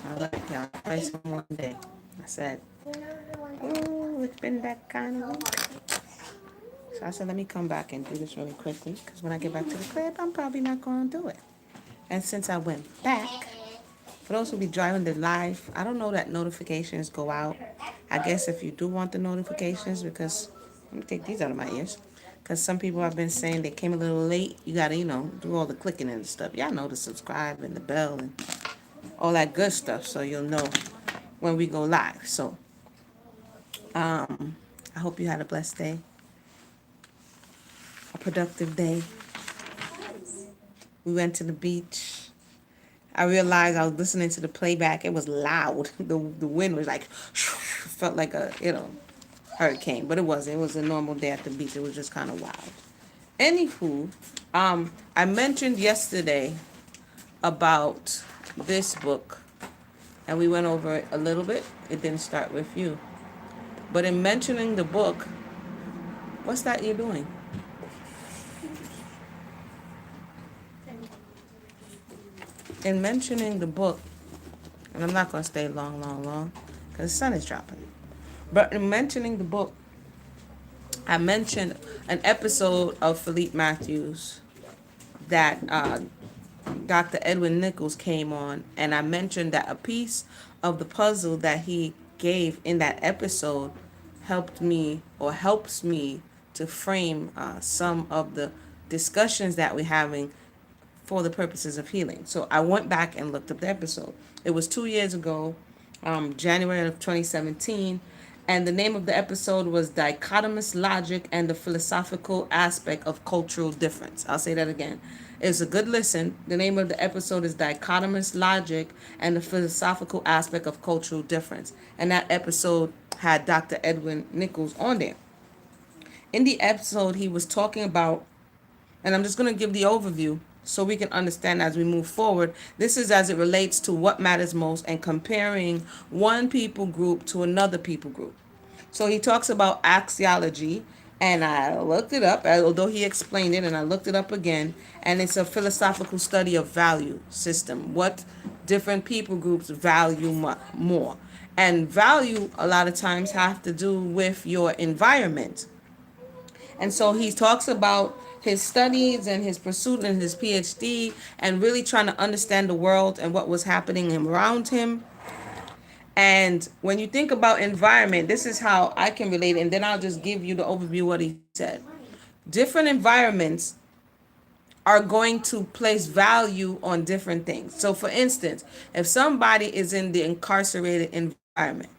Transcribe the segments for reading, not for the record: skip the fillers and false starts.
I like y'all. Play some one day. I said, ooh, it's been that kind of week. So I said, let me come back and do this really quickly because when I get back to the crib, I'm probably not going to do it. And since I went back, for those who be driving the live, I don't know that notifications go out. I guess if you do want the notifications, because let me take these out of my ears. Because some people have been saying they came a little late. You got to, do all the clicking and stuff. Y'all know to subscribe and the bell and all that good stuff so you'll know when we go live. So I hope you had a blessed day, a productive day. We went to the beach. I realized I was listening to the playback. It was loud. The wind was like, felt like a, hurricane, but it wasn't. It was a normal day at the beach. It was just kind of wild. Anywho, I mentioned yesterday about this book, and we went over it a little bit. It didn't start with you. But in mentioning the book, what's that you're doing? In mentioning the book, and I'm not going to stay long, because the sun is dropping. But in mentioning the book, I mentioned an episode of Philippe Matthews that Dr. Edwin Nichols came on, and I mentioned that a piece of the puzzle that he gave in that episode helped me or helps me to frame some of the discussions that we're having for the purposes of healing. So I went back and looked up the episode. It was 2 years ago, January of 2017, and the name of the episode was Dichotomous Logic and the Philosophical Aspect of Cultural Difference. I'll say that again. It's a good listen. The name of the episode is Dichotomous Logic and the Philosophical Aspect of Cultural Difference. And that episode had Dr. Edwin Nichols on there. In the episode, he was talking about, and I'm just going to give the overview so we can understand as we move forward. This is as it relates to what matters most and comparing one people group to another people group. So he talks about axiology, and I looked it up, although he explained it, and I looked it up again, and it's a philosophical study of value system, what different people groups value more. And value, a lot of times, have to do with your environment. And so he talks about his studies and his pursuit and his PhD and really trying to understand the world and what was happening around him. And when you think about environment, this is how I can relate, and then I'll just give you the overview of what he said. Different environments are going to place value on different things. So for instance, if somebody is in the incarcerated environment,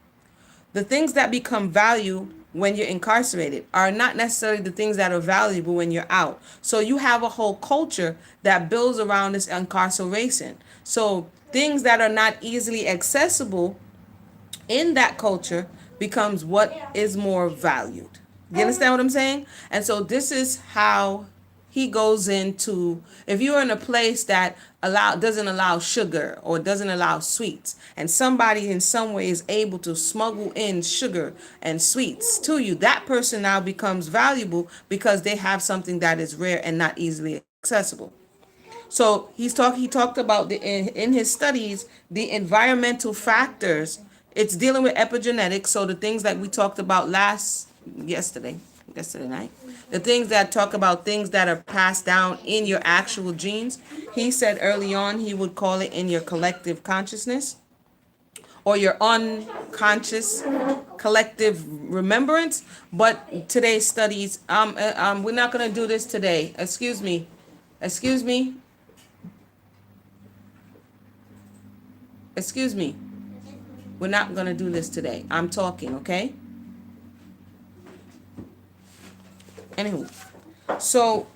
the things that become value when you're incarcerated are not necessarily the things that are valuable when you're out. So you have a whole culture that builds around this incarceration. So things that are not easily accessible in that culture becomes what is more valued. You understand what I'm saying? And so this is how he goes into, if you're in a place that doesn't allow sugar or doesn't allow sweets, and somebody in some way is able to smuggle in sugar and sweets to you, that person now becomes valuable because they have something that is rare and not easily accessible. So he talked about in his studies the environmental factors. It's dealing with epigenetics, so the things that we talked about yesterday night, the things that talk about things that are passed down in your actual genes. He said early on he would call it in your collective consciousness or your unconscious collective remembrance. But today's studies, we're not gonna do this today. Excuse me. Excuse me. We're not going to do this today. I'm talking, okay? Anywho, so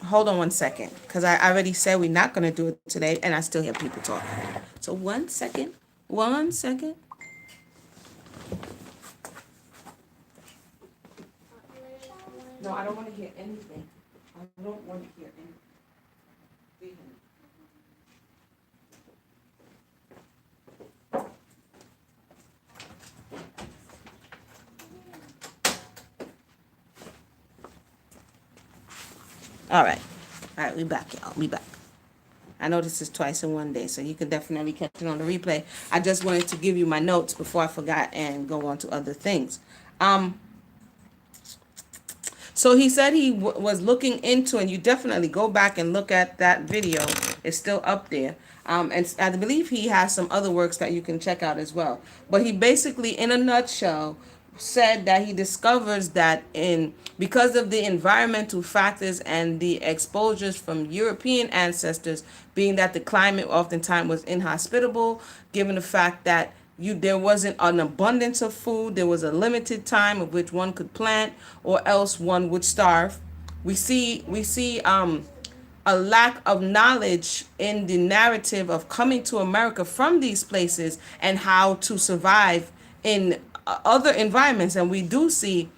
hold on 1 second, because I already said we're not going to do it today, and I still hear people talking. So 1 second. 1 second. No, I don't want to hear anything. I don't want to hear anything. All right. All right, we back, y'all. We back. I know this is twice in one day, so you can definitely catch it on the replay. I just wanted to give you my notes before I forgot and go on to other things. So he said he was looking into, and you definitely go back and look at that video. It's still up there. And I believe he has some other works that you can check out as well. But he basically, in a nutshell, said that he discovers that because of the environmental factors and the exposures from European ancestors, being that the climate oftentimes was inhospitable, given the fact that there wasn't an abundance of food, there was a limited time of which one could plant, or else one would starve. We see a lack of knowledge in the narrative of coming to America from these places and how to survive in other environments. And we do see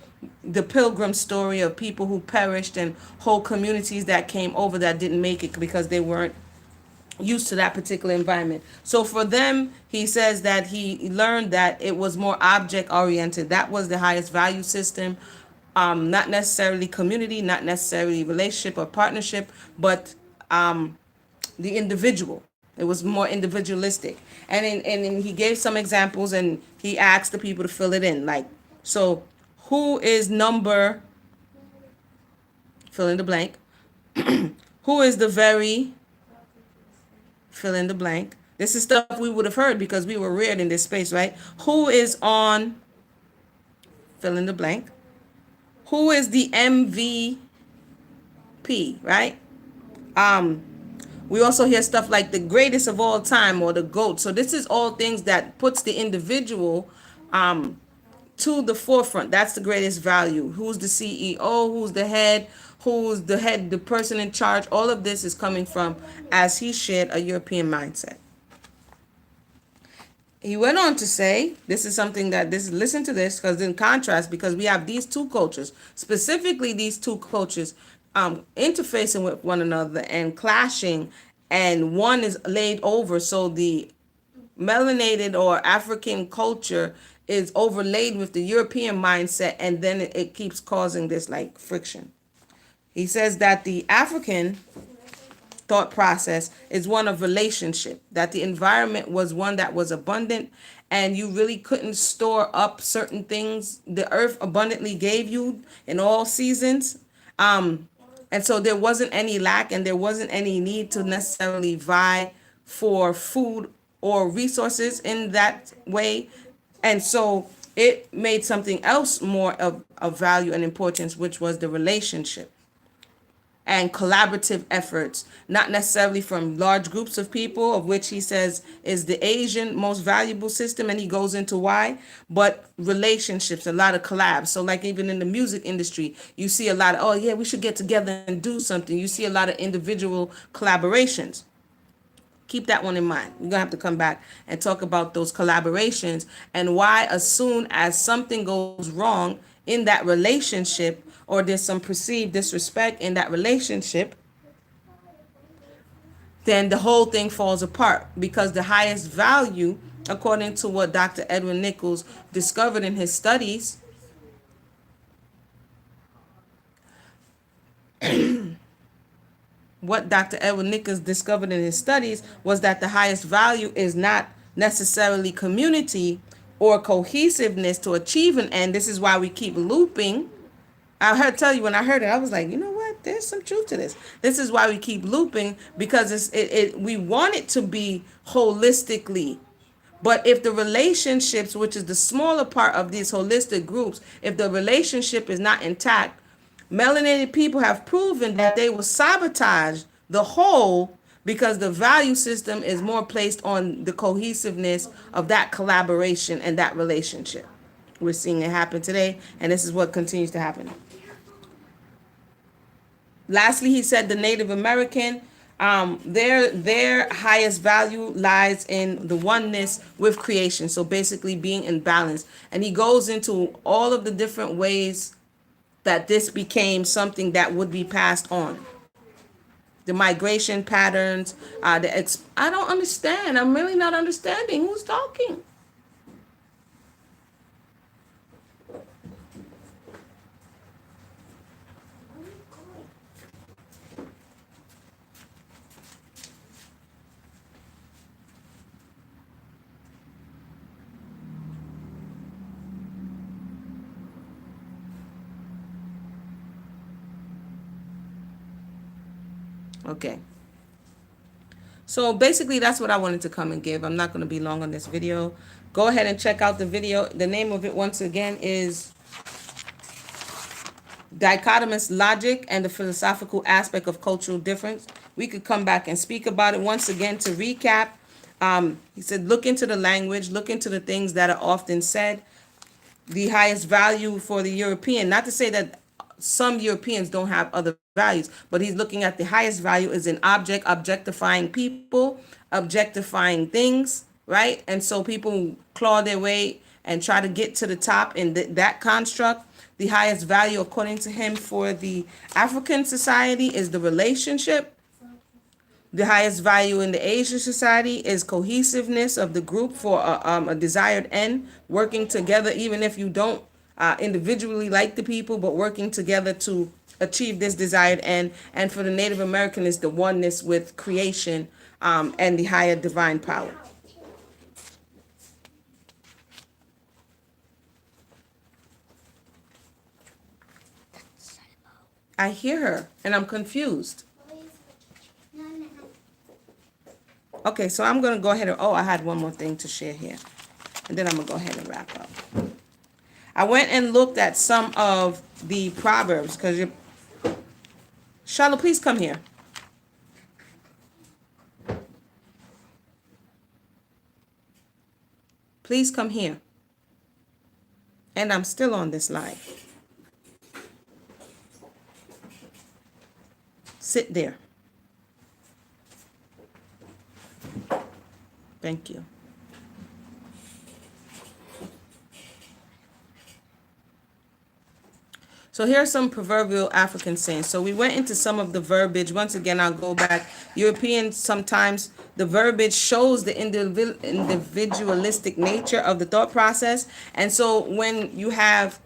the pilgrim story of people who perished and whole communities that came over that didn't make it because they weren't used to that particular environment. So for them, he says that he learned that it was more object oriented. That was the highest value system. Not necessarily community, not necessarily relationship or partnership, but the individual. It was more individualistic. And he gave some examples, and he asked the people to fill it in. Like, so who is number, fill in the blank, who is the very, fill in the blank. This is stuff we would have heard because we were reared in this space, right? Who is on, fill in the blank. Who is the MVP, right? We also hear stuff like the greatest of all time or the GOAT. So this is all things that puts the individual to the forefront. That's the greatest value. Who's the CEO? Who's the head, the person in charge? All of this is coming from, as he shared, a European mindset. He went on to say, this is something that listen to this, because in contrast, because we have these two cultures, specifically these two cultures interfacing with one another and clashing, and one is laid over. So the melanated or African culture is overlaid with the European mindset, and then it keeps causing this like friction. He says that the African thought process is one of relationship, that the environment was one that was abundant, and you really couldn't store up certain things the earth abundantly gave you in all seasons. And so there wasn't any lack, and there wasn't any need to necessarily vie for food or resources in that way. And so it made something else more of value and importance, which was the relationship and collaborative efforts, not necessarily from large groups of people, of which he says is the Asian most valuable system, and he goes into why, but relationships, a lot of collabs. So like even in the music industry, you see a lot of, oh yeah, we should get together and do something. You see a lot of individual collaborations. Keep that one in mind. We're gonna have to come back and talk about those collaborations and why as soon as something goes wrong in that relationship, or there's some perceived disrespect in that relationship, then the whole thing falls apart, because the highest value, according to what Dr. Edwin Nichols discovered in his studies, what Dr. Edwin Nichols discovered in his studies was that the highest value is not necessarily community or cohesiveness to achieve an end. This is why we keep looping. Tell you, when I heard it, I was like, you know what? There's some truth to this. This is why we keep looping, because we want it to be holistically. But if the relationships, which is the smaller part of these holistic groups, if the relationship is not intact, melanated people have proven that they will sabotage the whole, because the value system is more placed on the cohesiveness of that collaboration and that relationship. We're seeing it happen today, and this is what continues to happen. Lastly, he said the Native American, their highest value lies in the oneness with creation. So basically being in balance. And he goes into all of the different ways that this became something that would be passed on. The migration patterns, I don't understand. I'm really not understanding who's talking. Okay. So basically, that's what I wanted to come and give. I'm not going to be long on this video. Go ahead and check out the video. The name of it, once again, is Dichotomous Logic and the Philosophical Aspect of Cultural Difference. We could come back and speak about it once again to recap. He said, look into the language, look into the things that are often said. The highest value for the European, not to say that some Europeans don't have other values, but he's looking at the highest value is an object, objectifying people, objectifying things, right? And so people claw their way and try to get to the top in that construct. The highest value, according to him, for the African society is the relationship. The highest value in the Asian society is cohesiveness of the group for a desired end, working together, even if you don't individually like the people, but working together to achieve this desired end. And for the Native American is the oneness with creation and the higher divine power. I hear her and I'm confused. Okay, so I'm going to go ahead and, I had one more thing to share here. And then I'm going to go ahead and wrap up. I went and looked at some of the Proverbs because Charlotte, please come here. Please come here. And I'm still on this live. Sit there. Thank you. So here are some proverbial African sayings. So we went into some of the verbiage. Once again, I'll go back. Europeans, sometimes the verbiage shows the individualistic nature of the thought process. And so when you have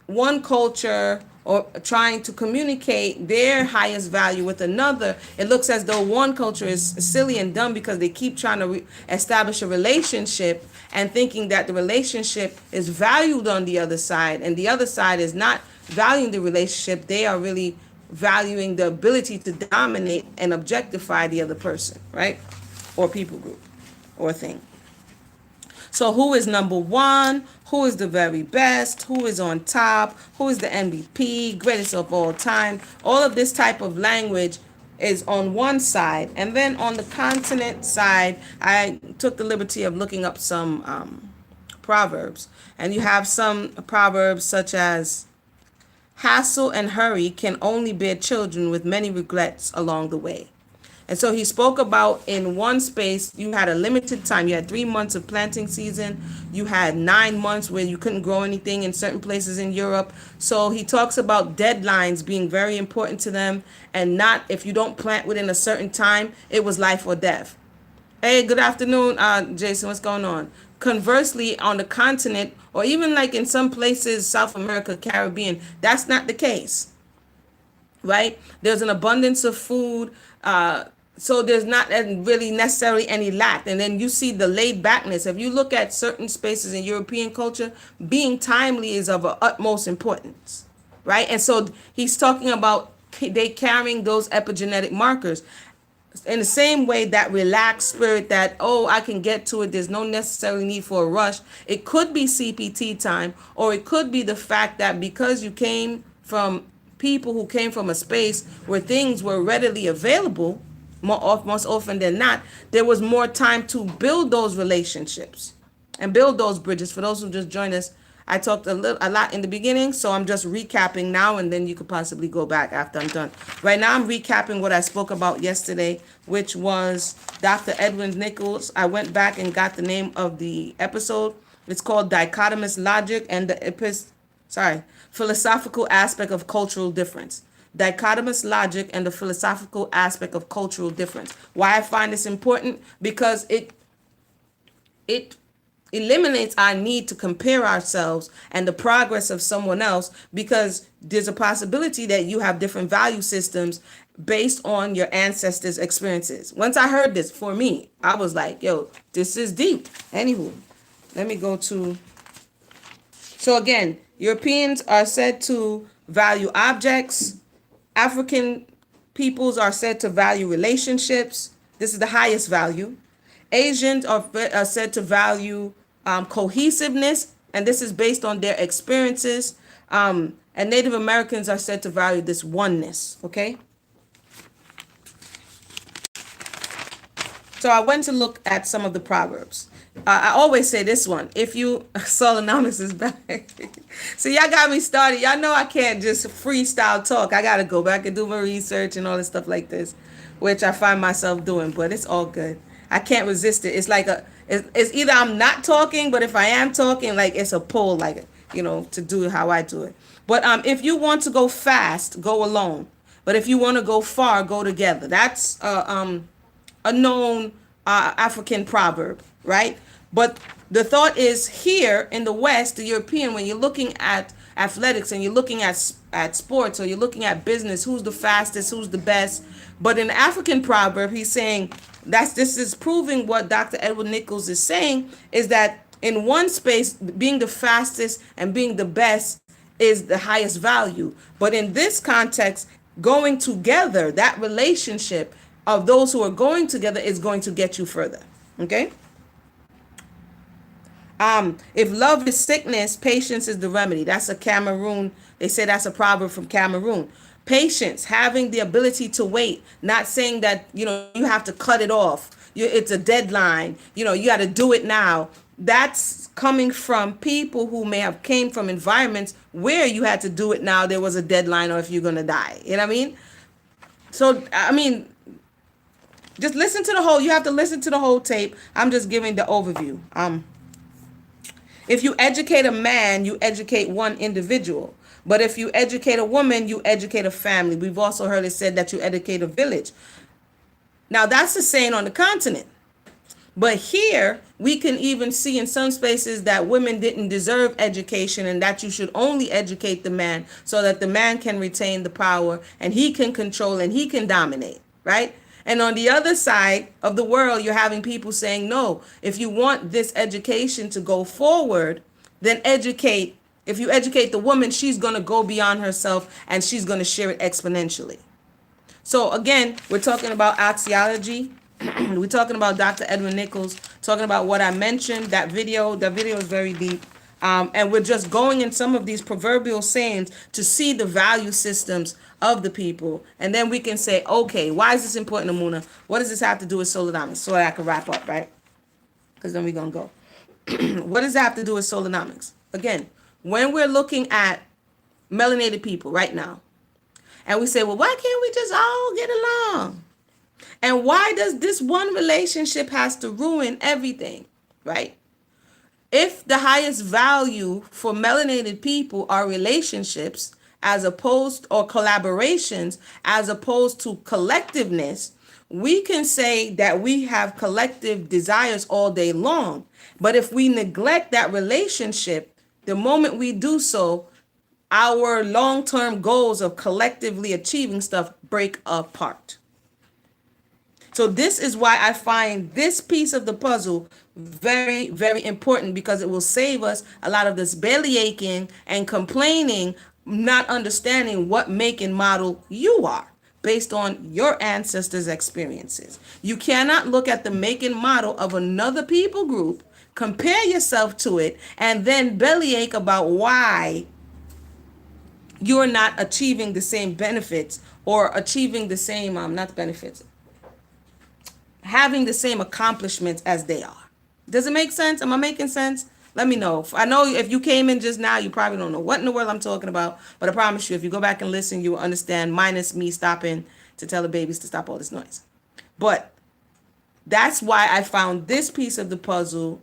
one culture or trying to communicate their highest value with another, it looks as though one culture is silly and dumb because they keep trying to establish a relationship and thinking that the relationship is valued on the other side, and the other side is not valuing the relationship. They are really valuing the ability to dominate and objectify the other person, right? Or people group or thing. So who is number one? Who is the very best? Who is on top? Who is the MVP? Greatest of all time? All of this type of language is on one side. And then on the continent side, I took the liberty of looking up some proverbs. And you have some proverbs such as, hassle and hurry can only bear children with many regrets along the way. And so he spoke about in one space, you had a limited time. You had 3 months of planting season. You had 9 months where you couldn't grow anything in certain places in Europe. So he talks about deadlines being very important to them, and not if you don't plant within a certain time, it was life or death. Hey, good afternoon, Jason. What's going on? Conversely, on the continent, or even like in some places, South America, Caribbean, that's not the case, right? There's an abundance of food. So there's not really necessarily any lack. And then you see the laid backness. If you look at certain spaces in European culture, being timely is of utmost importance, right? And so he's talking about they carrying those epigenetic markers. In the same way, that relaxed spirit that, I can get to it, there's no necessary need for a rush. It could be CPT time, or it could be the fact that because you came from people who came from a space where things were readily available, most often than not, there was more time to build those relationships and build those bridges. For those who just joined us, I talked a lot in the beginning, so I'm just recapping now, and then you could possibly go back after I'm done. Right now, I'm recapping what I spoke about yesterday, which was Dr. Edwin Nichols. I went back and got the name of the episode. It's called Dichotomous Logic and the Philosophical Aspect of Cultural Difference. Dichotomous logic and the philosophical aspect of cultural difference. Why I find this important? Because it eliminates our need to compare ourselves and the progress of someone else, because there's a possibility that you have different value systems based on your ancestors' experiences. Once I heard this, for me, I was like, this is deep. Anywho, let me go to... So again, Europeans are said to value objects. African peoples are said to value relationships. This is the highest value. Asians are said to value cohesiveness, and this is based on their experiences. And Native Americans are said to value this oneness, okay? So I went to look at some of the proverbs. I always say this one. If you, Solonomics is back. So y'all got me started. Y'all know I can't just freestyle talk. I got to go back and do my research and all this stuff like this, which I find myself doing, but it's all good. I can't resist it. It's like it's either I'm not talking, but if I am talking, like it's a pull, like, you know, to do how I do it. But if you want to go fast, go alone. But if you want to go far, go together. That's a known African proverb, right? But the thought is here in the West, the European, when you're looking at athletics and you're looking at sports or you're looking at business, who's the fastest, who's the best. But in the African proverb, he's saying this is proving what Dr. Edward Nichols is saying, is that in one space, being the fastest and being the best is the highest value. But in this context, going together, that relationship of those who are going together is going to get you further. Okay? If love is sickness, patience is the remedy. That's a Cameroon. They say that's a proverb from Cameroon. Patience, having the ability to wait, not saying that, you know, you have to cut it off. It's a deadline. You know, you got to do it now. That's coming from people who may have came from environments where you had to do it now. There was a deadline, or if you're going to die. You know what I mean? So, I mean, just listen to the whole, you have to listen to the whole tape. I'm just giving the overview. If you educate a man, you educate one individual. But if you educate a woman, you educate a family. We've also heard it said that you educate a village. Now, that's the saying on the continent. But here, we can even see in some spaces that women didn't deserve education and that you should only educate the man so that the man can retain the power and he can control and he can dominate, right? And on the other side of the world, you're having people saying, no, if you want this education to go forward, then educate. If you educate the woman, she's going to go beyond herself and she's going to share it exponentially. So again, we're talking about axiology. We're talking about Dr. Edwin Nichols, talking about what I mentioned, that video. That video is very deep. And we're just going in some of these proverbial sayings to see the value systems of the people. And then we can say, okay, why is this important, Amuna? What does this have to do with Solonomics? So that I can wrap up, right? Because then we're going to go. What does that have to do with Solonomics? Again, when we're looking at melanated people right now, and we say, well, why can't we just all get along? And why does this one relationship has to ruin everything, right? If the highest value for melanated people are relationships as opposed or collaborations as opposed to collectiveness, we can say that we have collective desires all day long. But if we neglect that relationship, the moment we do so, our long-term goals of collectively achieving stuff break apart. So this is why I find this piece of the puzzle very, very important, because it will save us a lot of this belly aching and complaining, not understanding what make and model you are based on your ancestors' experiences. You cannot look at the make and model of another people group, compare yourself to it, and then bellyache about why you're not achieving the same benefits or achieving the same, not benefits, having the same accomplishments as they are. Does it make sense? Am I making sense? Let me know. I know if you came in just now, you probably don't know what in the world I'm talking about, but I promise you, if you go back and listen, you will understand, minus me stopping to tell the babies to stop all this noise. But that's why I found this piece of the puzzle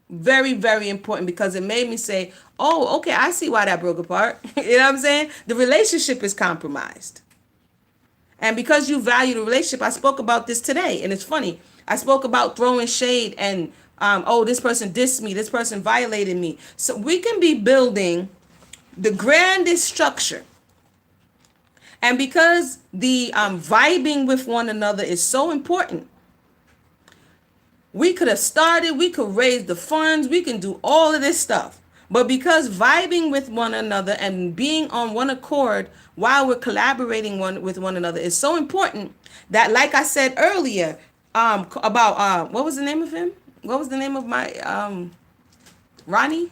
very, very important, because it made me say, oh, okay, I see why that broke apart. You know what I'm saying? The relationship is compromised. And because you value the relationship, I spoke about this today, and it's funny. I spoke about throwing shade and, oh, this person dissed me, this person violated me. So we can be building the grandest structure. And because the vibing with one another is so important, we could have started, we could raise the funds, we can do all of this stuff. But because vibing with one another and being on one accord while we're collaborating with one another is so important that, like I said earlier, about what was the name of him? What was the name of my Ronnie?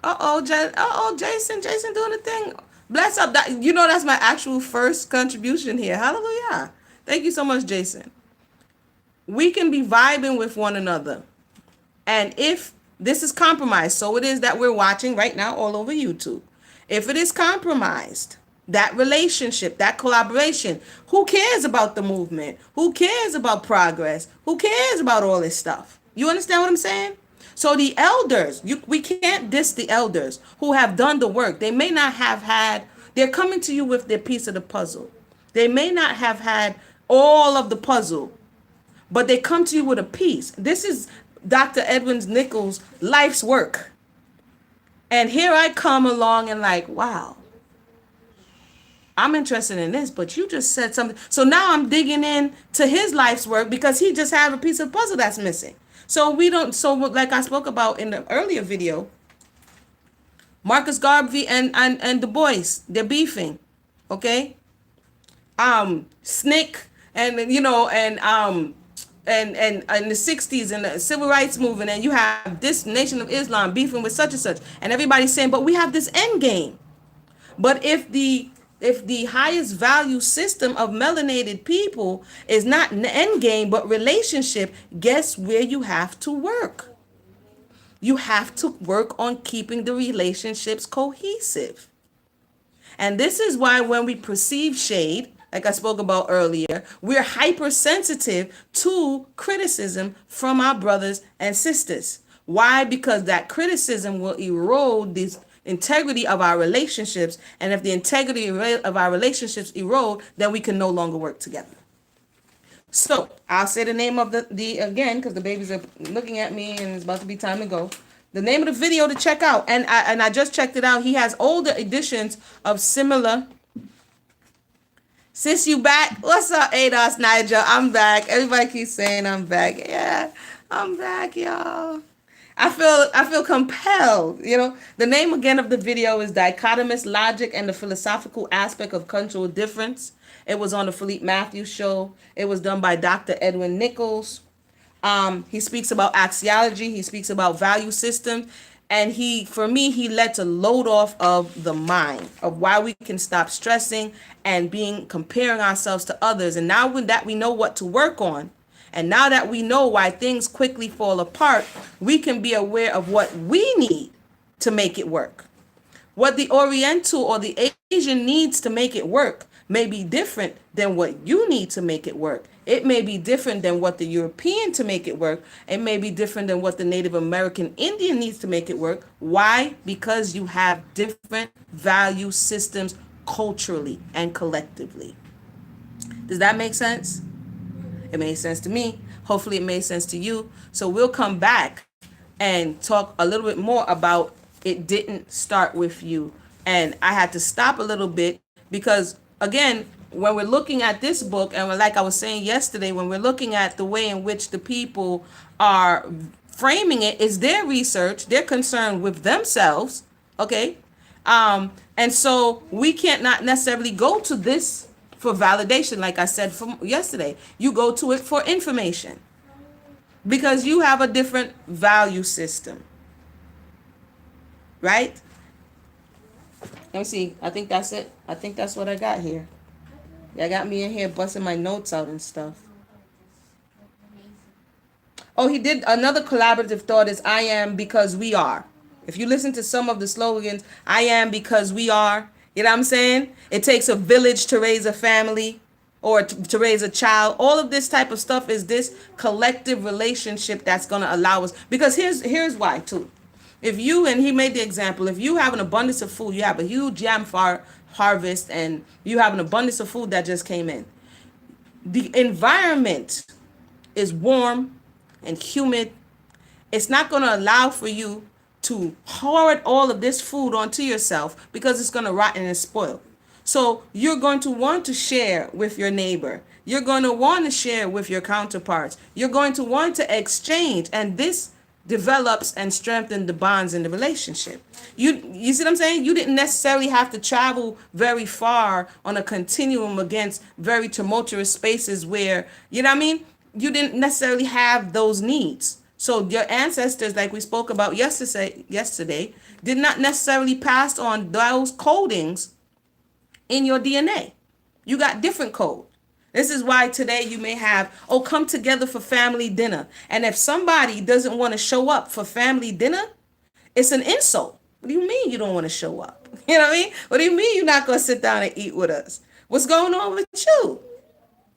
Jason doing the thing. Bless up. That you know that's my actual first contribution here. Hallelujah. Thank you so much, Jason. We can be vibing with one another. And if this is compromised, so it is that we're watching right now all over YouTube. If it is compromised, that relationship, that collaboration, who cares about the movement? Who cares about progress? Who cares about all this stuff? You understand what I'm saying? So the elders, we can't diss the elders who have done the work. They may not have had, they're coming to you with their piece of the puzzle. They may not have had all of the puzzle, but they come to you with a piece. This is Dr. Edwin Nichols' life's work. And here I come along and like, wow, I'm interested in this, but you just said something. So now I'm digging in to his life's work because he just had a piece of puzzle that's missing. So like I spoke about in the earlier video, Marcus Garvey and Du Bois, they're beefing, okay? SNCC and in the 60s and the civil rights movement, and you have this Nation of Islam beefing with such and such, and everybody's saying, but we have this end game. But if the highest value system of melanated people is not an end game but relationship, guess where you have to work? You have to work on keeping the relationships cohesive. And this is why when we perceive shade, like I spoke about earlier, we're hypersensitive to criticism from our brothers and sisters. Why? Because that criticism will erode the integrity of our relationships. And if the integrity of our relationships erode, then we can no longer work together. So I'll say the name of the again, because the babies are looking at me and it's about to be time to go. The name of the video to check out, and I just checked it out. He has older editions of similar. Sis, you back? What's up, ADOS Nigel? I'm back. Everybody keeps saying I'm back. Yeah, I'm back, y'all. I feel compelled. The name again of the video is Dichotomous Logic and the Philosophical Aspect of Cultural Difference. It was on the Philippe Matthews show. It was done by Dr. Edwin Nichols. He speaks about axiology. He speaks about value systems. And he lets a load off of the mind of why we can stop stressing and comparing ourselves to others. And now that we know what to work on, and now that we know why things quickly fall apart, we can be aware of what we need to make it work. What the Oriental or the Asian needs to make it work may be different than what you need to make it work. It may be different than what the European to make it work. It may be different than what the Native American Indian needs to make it work. Why? Because you have different value systems culturally and collectively. Does that make sense? It made sense to me. Hopefully it made sense to you. So we'll come back and talk a little bit more about it didn't start with you. And I had to stop a little bit because, again, when we're looking at this book, and like I was saying yesterday, when we're looking at the way in which the people are framing it, is their research, they're concerned with themselves, okay? And so we can't not necessarily go to this for validation, like I said from yesterday. You go to it for information because you have a different value system, right? Let me see. I think that's it. I think that's what I got here. I got me in here busting my notes out and stuff. Oh, he did another collaborative thought is I am because we are. If you listen to some of the slogans, I am because we are. You know what I'm saying? It takes a village to raise a family or to raise a child. All of this type of stuff is this collective relationship that's going to allow us. Because here's why, too. If you, and he made the example, if you have an abundance of food, you have a huge yam harvest, and you have an abundance of food that just came in. The environment is warm and humid. It's not going to allow for you to hoard all of this food onto yourself because it's going to rot and spoil. So you're going to want to share with your neighbor. You're going to want to share with your counterparts. You're going to want to exchange. And this develops and strengthens the bonds in the relationship. You see what I'm saying? You didn't necessarily have to travel very far on a continuum against very tumultuous spaces where, you know what I mean? You didn't necessarily have those needs. So your ancestors, like we spoke about yesterday, did not necessarily pass on those codings in your DNA. You got different code. This is why today you may have, oh, come together for family dinner. And if somebody doesn't want to show up for family dinner, it's an insult. What do you mean you don't want to show up? You know what I mean? What do you mean you're not going to sit down and eat with us? What's going on with you?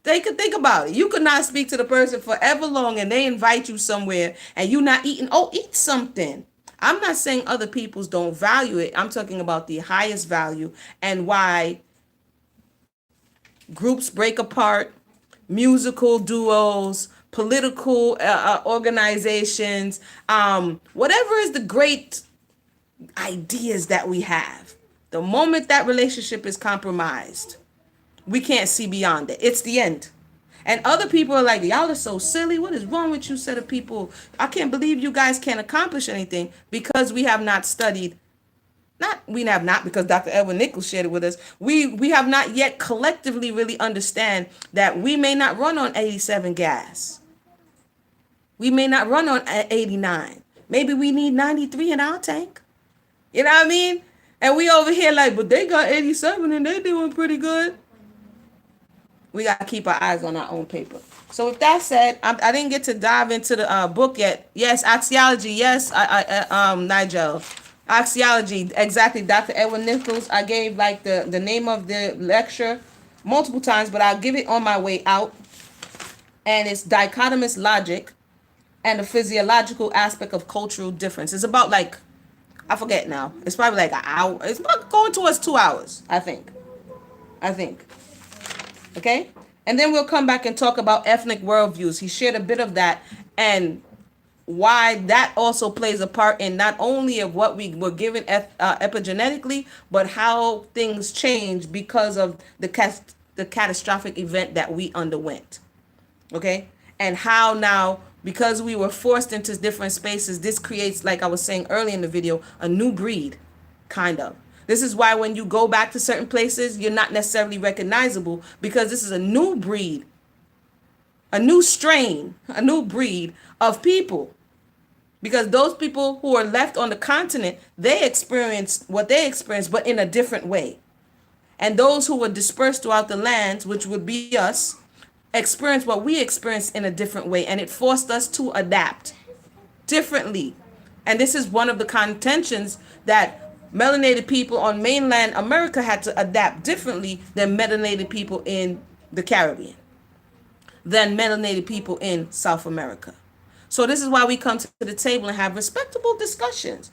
They could think about it. You could not speak to the person forever long and they invite you somewhere and you not eating. Oh, eat something. I'm not saying other people's don't value it. I'm talking about the highest value and why groups break apart, musical duos, political organizations, whatever is the great ideas that we have. The moment that relationship is compromised, we can't see beyond it. It's the end. And other people are like, y'all are so silly. What is wrong with you, set of people? I can't believe you guys can't accomplish anything because we have not studied. We have not, because Dr. Edwin Nichols shared it with us. We have not yet collectively really understand that we may not run on 87 gas. We may not run on 89. Maybe we need 93 in our tank. You know what I mean? And we over here like, but they got 87 and they doing pretty good. We got to keep our eyes on our own paper. So with that said, I didn't get to dive into the book yet. Yes, axiology. Yes, Nigel. Axiology, exactly. Dr. Edwin Nichols, I gave like the name of the lecture multiple times, but I'll give it on my way out. And it's dichotomous logic and the physiological aspect of cultural difference. It's about like, I forget now. It's probably like an hour. It's about going towards 2 hours, I think. Okay? And then we'll come back and talk about ethnic worldviews. He shared a bit of that and why that also plays a part in not only of what we were given epigenetically, but how things change because of the catastrophic event that we underwent. Okay? And how now, because we were forced into different spaces, this creates, like I was saying earlier in the video, a new breed, kind of. This is why when you go back to certain places, you're not necessarily recognizable, because this is a new breed, a new strain, a new breed of people. Because those people who are left on the continent, they experienced what they experienced, but in a different way. And those who were dispersed throughout the lands, which would be us, experienced what we experienced in a different way. And it forced us to adapt differently. And this is one of the contentions that melanated people on mainland America had to adapt differently than melanated people in the Caribbean, than melanated people in South America. So this is why we come to the table and have respectable discussions,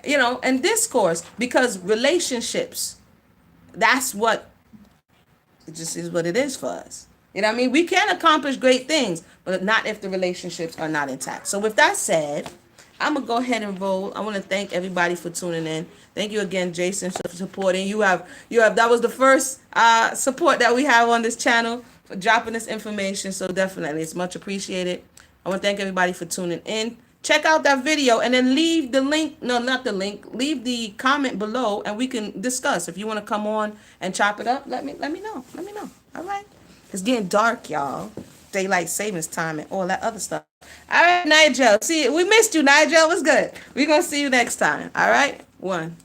and discourse, because relationships, that's what, it just is what it is for us. You know what I mean? We can accomplish great things, but not if the relationships are not intact. So with that said, I'm going to go ahead and roll. I want to thank everybody for tuning in. Thank you again, Jason, for supporting. You have, that was the first support that we have on this channel for dropping this information. So definitely, it's much appreciated. I want to thank everybody for tuning in. Check out that video and then leave the link. No, not the link. Leave the comment below and we can discuss. If you want to come on and chop it up, let me know. All right. It's getting dark, y'all. Daylight savings time and all that other stuff. All right, Nigel. See, we missed you, Nigel. What's good? We're going to see you next time. All right. 1.